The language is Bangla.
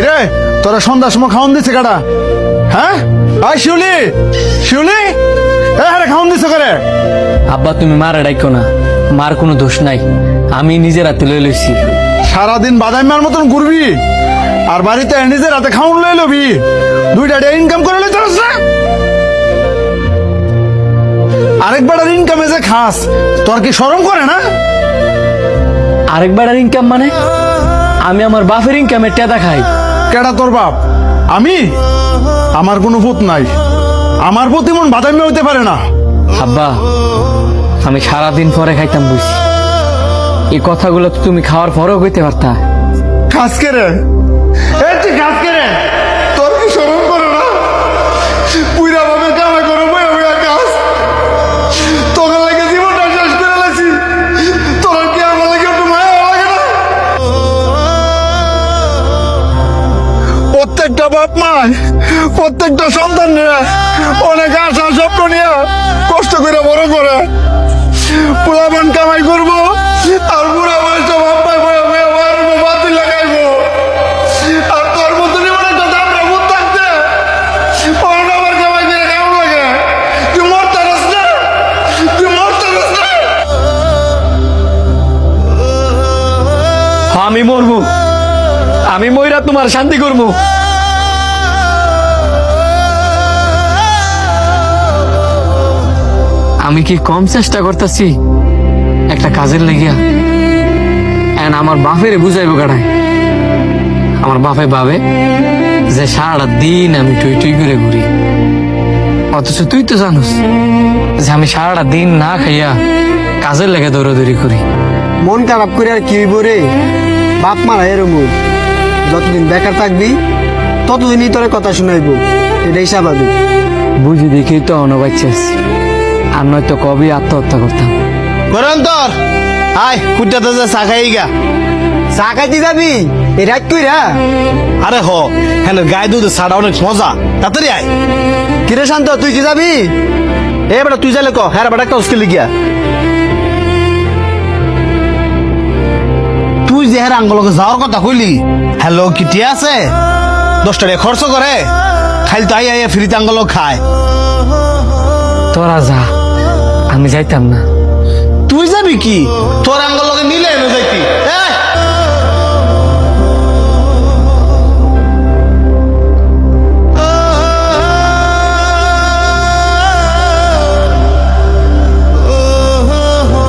রে তোরা সন্ধ্যার সময় খাওয়ান দিছে কাটা? হ্যাঁ আই শিউলি, শিউলি হ্যাঁ খাওয়ান দিছে করে? আব্বা তুমি মারা ডাইকো না, মার কোনো দোষ নাই, আমি নিজের হাতে লই লইছি। সারাদিন বাদাম মার মতন ঘুরবি আর বাড়িতে নিজের হাতে খাওয়ান লই লবি, দুইটা ইনকাম করে লইতে পারছ না? আরেকবার ইনকামে যে খাস তোর কি শরম করে না? আরেকবার ইনকাম মানে? আমি আমার বাপের ইনকামের টেদা খাই। কেডা তোর বাপ? আমি? আমার কোনো ভূত নাই, আমার প্রতি মন বাদামি হইতে পারে না। আব্বা আমি সারাদিন পরে খাইতাম বুঝি, এই কথাগুলো তো তুমি খাওয়ার পরেও কইতে পারতা। খাস কে রে? এই তুই খাস কে রে? তোর কি শরম করে না? পুরা ভাবে কামা করে বইয়া বইয়া খাস, তোর লাগে জীবনটা শেষ করে লাইছি, তোর কি আমার লাগে একটু মায়া লাগে না? প্রত্যেকটা বাপ মা প্রত্যেকটা সন্তান নিয়ে অনেক আশা স্বপ্ন নিয়ে কষ্ট করে বড় করে, পোলাপান কামাই করবো আর বুড়া বয়সটা বাপ মাই বয়ে বয়ে মারবো, বাতি লাগাইবো। আর তোর মতো জীবনে একটা দামরা ভূত থাকতে অন্য আবার কামাই করে কেমন লাগে? তুই মরতে পারস না, তুই মরতে পারস না। আমি মরবো, আমি মইরা তোমার শান্তি করবো। আমি কি কম চেষ্টা করতেছি একটা কাজের লেগিয়া? এন আমার বাপেরে বুঝাইবো কাটায়? আমার বাপে ভাবে যে সারাটা দিন আমি টুই টুই করে ঘুরি, অথচ তুই তো জানোস যে আমি সারাটা দিন না খাইয়া কাজের লেগে দৌড়াদৌড়ি করি। মন খারাপ করে আর কি হইব রে? বাপ মারা এরম যতদিন বেকার থাকবি ততদিনই তোর কথা শুনাইব, এটাই স্বাভাবিক। বুঝি দেখি তো অনবাচ্চা আছি, আর নয়তো কবে আত্মহত্যা করতাম। করেন তোর আয় কুটাতে যে চা খাই গা। চা খাইতে যাবি এই রাত কইরা? আরে হ হ্যাঁ, গায়ে দুধ ছাড়া অনেক মজা, তাড়াতাড়ি আয়। কিরে শান্ত, তুই কি যাবি? এ বেটা তুই যাইলে ক, হ্যাঁ বেটা একটা উস্কে লিখিয়া তুই যে হ্যাঁ আঙ্গলকে যাওয়ার কথা কইলি, হ্যালো কিটি আছে 10 টাকা খরচ করে, খাইল তো আইয়া ফ্রিতে আঙ্গল খায়। তোরা যা, আমি যাইতাম না। তুই যাবি কি? তোর আঙ্গল